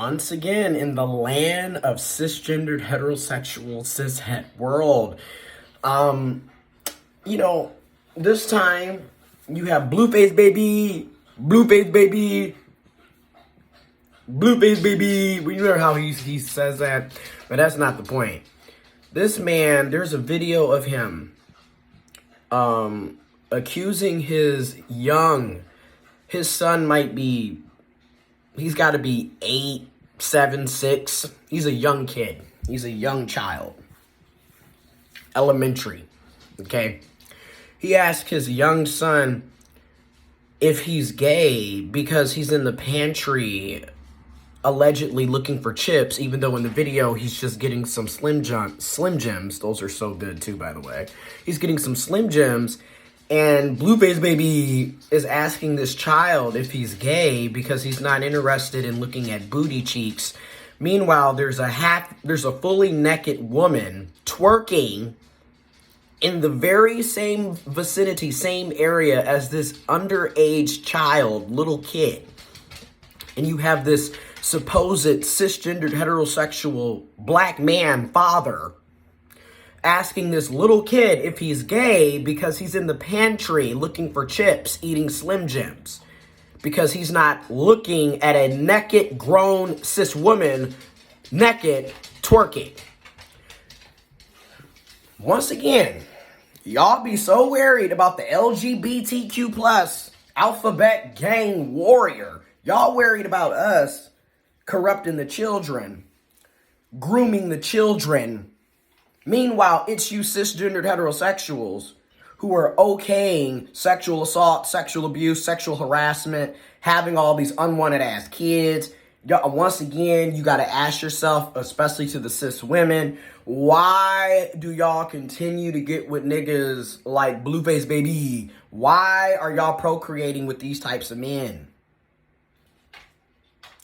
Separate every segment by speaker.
Speaker 1: once again in the land of cisgendered heterosexual cishet world. This time you have Blueface baby, Blueface baby, Blueface baby. We know how he says that, but that's not the point. This man, there's a video of him accusing his son might be, he's got to be 8, 7, 6. He's a young kid. He's a young child. Elementary. Okay. He asked his young son if he's gay because he's in the pantry allegedly looking for chips, even though in the video he's just getting some Slim Jims. Those are so good too, by the way. He's getting some Slim Jims. And Blueface baby is asking this child if he's gay because he's not interested in looking at booty cheeks. Meanwhile, there's a fully naked woman twerking in the very same vicinity, same area as this underage child, little kid. And you have this supposed cisgendered heterosexual black man father asking this little kid if he's gay because he's in the pantry looking for chips, eating Slim Jims. Because he's not looking at a naked, grown, cis woman naked twerking. Once again, y'all be so worried about the LGBTQ plus alphabet gang warrior. Y'all worried about us corrupting the children, grooming the children. Meanwhile, it's you cisgendered heterosexuals who are okaying sexual assault, sexual abuse, sexual harassment, having all these unwanted ass kids. Once again, you got to ask yourself, especially to the cis women, why do y'all continue to get with niggas like Blueface baby? Why are y'all procreating with these types of men?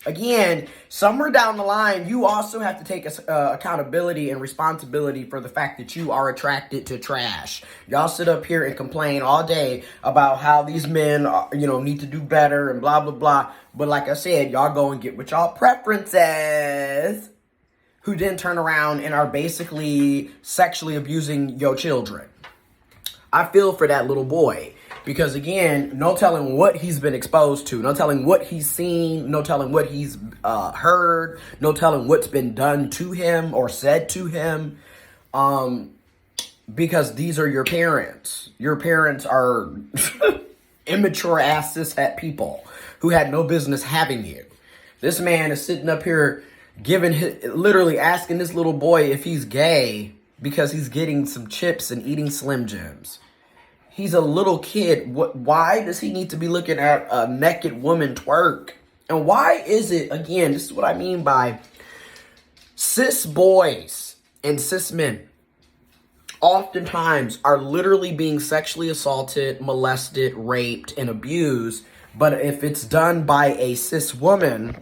Speaker 1: Again, somewhere down the line, you also have to take accountability and responsibility for the fact that you are attracted to trash. Y'all sit up here and complain all day about how these men, need to do better and blah, blah, blah. But like I said, y'all go and get with y'all preferences, who then turn around and are basically sexually abusing your children. I feel for that little boy. Because again, no telling what he's been exposed to, no telling what he's seen, no telling what he's heard, no telling what's been done to him or said to him. Because these are your parents. Your parents are immature ass cishet people who had no business having you. This man is sitting up here literally asking this little boy if he's gay because he's getting some chips and eating Slim Jims. He's a little kid. Why does he need to be looking at a naked woman twerk? And why is it, again, this is what I mean by cis boys and cis men oftentimes are literally being sexually assaulted, molested, raped, and abused. But if it's done by a cis woman,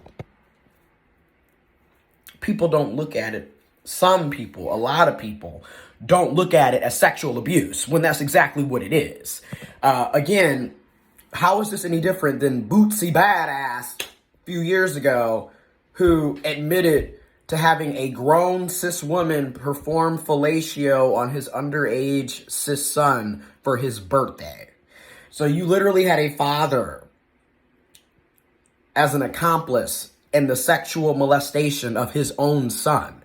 Speaker 1: people don't look at it. Some people, a lot of people, don't look at it as sexual abuse when that's exactly what it is. Again, how is this any different than Bootsy Badass a few years ago who admitted to having a grown cis woman perform fellatio on his underage cis son for his birthday? So you literally had a father as an accomplice in the sexual molestation of his own son.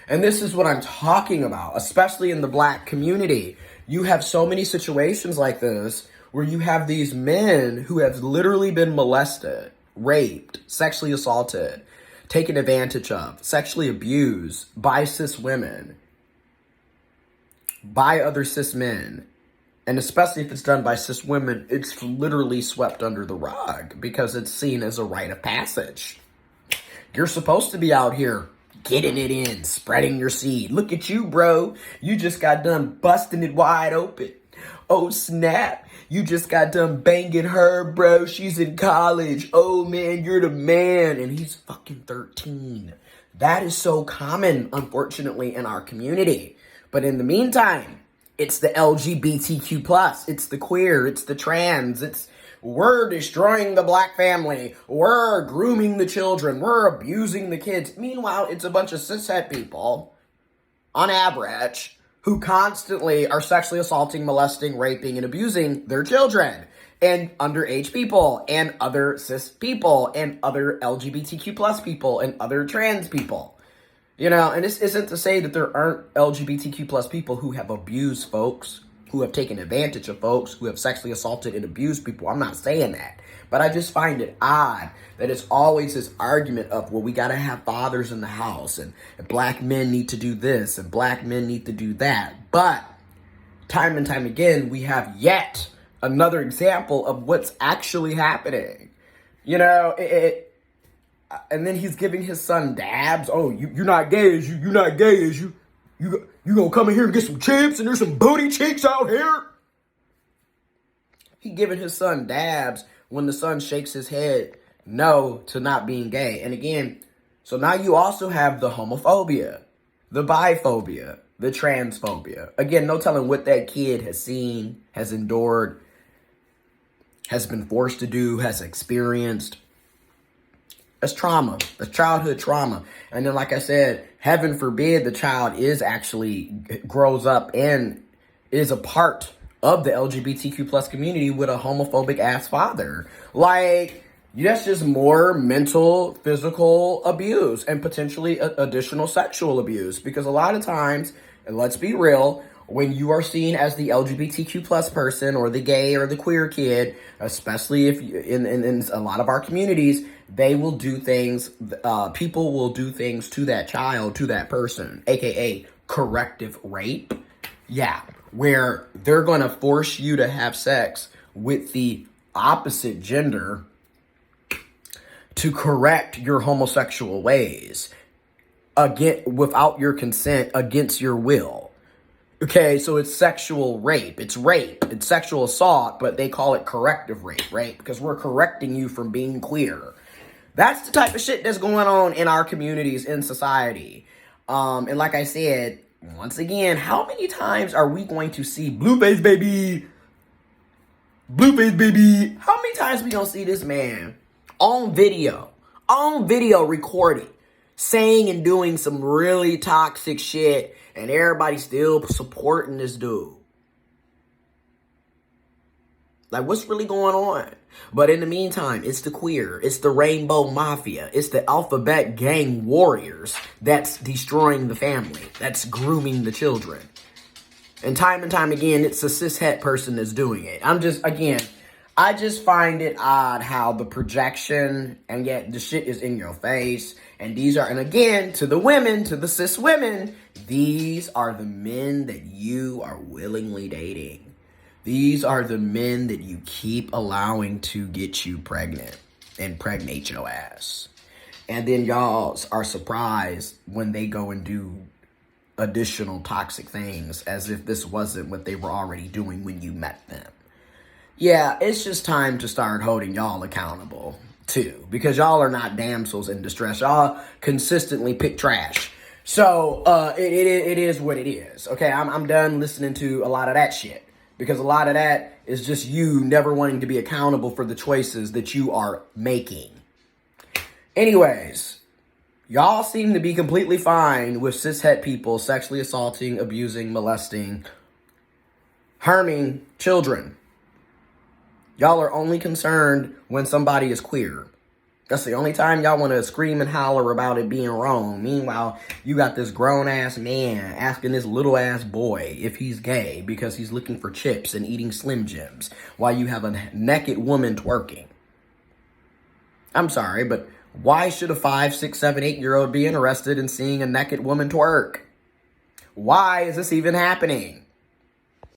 Speaker 1: And this is what I'm talking about, especially in the black community. You have so many situations like this where you have these men who have literally been molested, raped, sexually assaulted, taken advantage of, sexually abused by cis women, by other cis men. And especially if it's done by cis women, it's literally swept under the rug because it's seen as a rite of passage. You're supposed to be out here getting it in, spreading your seed. Look at you, bro. You just got done busting it wide open. Oh, snap. You just got done banging her, bro. She's in college. Oh, man, you're the man. And he's fucking 13. That is so common, unfortunately, in our community. But in the meantime, it's the LGBTQ plus. It's the queer. It's the trans. It's we're destroying the black family, we're grooming the children, we're abusing the kids. Meanwhile, it's a bunch of cishet people, on average, who constantly are sexually assaulting, molesting, raping, and abusing their children, and underage people, and other cis people, and other LGBTQ plus people, and other trans people. You know, and this isn't to say that there aren't LGBTQ plus people who have abused folks, who have taken advantage of folks, who have sexually assaulted and abused people. I'm not saying that. But I just find it odd that it's always this argument of, well, we got to have fathers in the house, and black men need to do this, and black men need to do that. But time and time again, we have yet another example of what's actually happening. You know, and then he's giving his son dabs. Oh, you're not gay as you're not gay as you gonna come in here and get some chips and there's some booty cheeks out here? He giving his son dabs when the son shakes his head no to not being gay. And again, so now you also have the homophobia, the biphobia, the transphobia. Again, no telling what that kid has seen, has endured, has been forced to do, has experienced. That's trauma. That's childhood trauma. And then, like I said, heaven forbid the child grows up and is a part of the LGBTQ plus community with a homophobic ass father. Like, that's just more mental, physical abuse and potentially additional sexual abuse. Because a lot of times, and let's be real, when you are seen as the LGBTQ plus person or the gay or the queer kid, especially if you, in a lot of our communities, they will do things, people will do things to that child, to that person, aka corrective rape. Yeah, where they're going to force you to have sex with the opposite gender to correct your homosexual ways, again, without your consent, against your will. Okay, so it's sexual rape. It's rape. It's sexual assault, but they call it corrective rape, right? Because we're correcting you from being queer. That's the type of shit that's going on in our communities, in society. And like I said, once again, how many times are we going to see Blueface baby? Blueface baby. How many times we gonna see this man on video recording, saying and doing some really toxic shit, and everybody still supporting this dude? Like, what's really going on? But in the meantime, it's the queer, it's the rainbow mafia, it's the alphabet gang warriors that's destroying the family, that's grooming the children. And time again, it's a cishet person that's doing it. I just find it odd how the projection, and yet the shit is in your face. And again, to the women, to the cis women, these are the men that you are willingly dating. These are the men that you keep allowing to get you pregnant and pregnate your ass. And then y'all are surprised when they go and do additional toxic things as if this wasn't what they were already doing when you met them. Yeah, it's just time to start holding y'all accountable too, because y'all are not damsels in distress. Y'all consistently pick trash. So it is what it is. Okay, I'm done listening to a lot of that shit. Because a lot of that is just you never wanting to be accountable for the choices that you are making. Anyways, y'all seem to be completely fine with cishet people sexually assaulting, abusing, molesting, harming children. Y'all are only concerned when somebody is queer. That's the only time y'all want to scream and holler about it being wrong. Meanwhile, you got this grown-ass man asking this little-ass boy if he's gay because he's looking for chips and eating Slim Jims while you have a naked woman twerking. I'm sorry, but why should a 5, 6, 7, 8-year-old be interested in seeing a naked woman twerk? Why is this even happening?